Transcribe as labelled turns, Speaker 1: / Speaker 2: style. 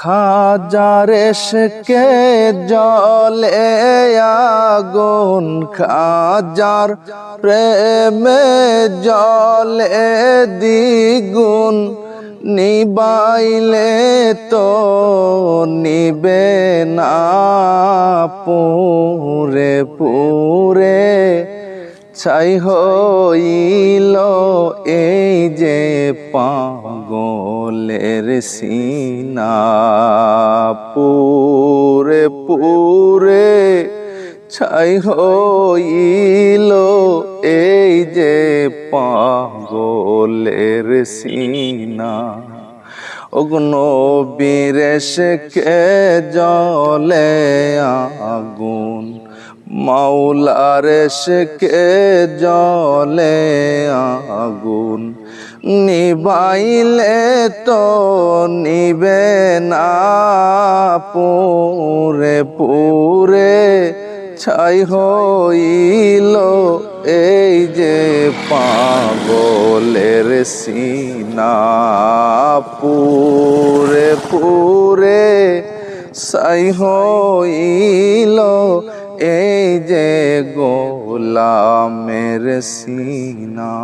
Speaker 1: খাজার এশকে জলে আগুন, খাজার প্রেমে জলে দ্বিগুণ, নিবাইলে তো নিবে না, পুরে পুরে ছাই হইল এই যে পাগলের সিনা। পুরে পুরে ছাই হইল এই যে পাগলের সিনা। ওগো নবীর এশকে জলে আগুন, মাওলার এশকে জলে আগুন, নিবাইলে তো নিবে না, পুরে পুরে ছাই হইল এই যে পাগলের সিনা। পুরে পুরে ছাই হইল এই যে গোলামের সিনা।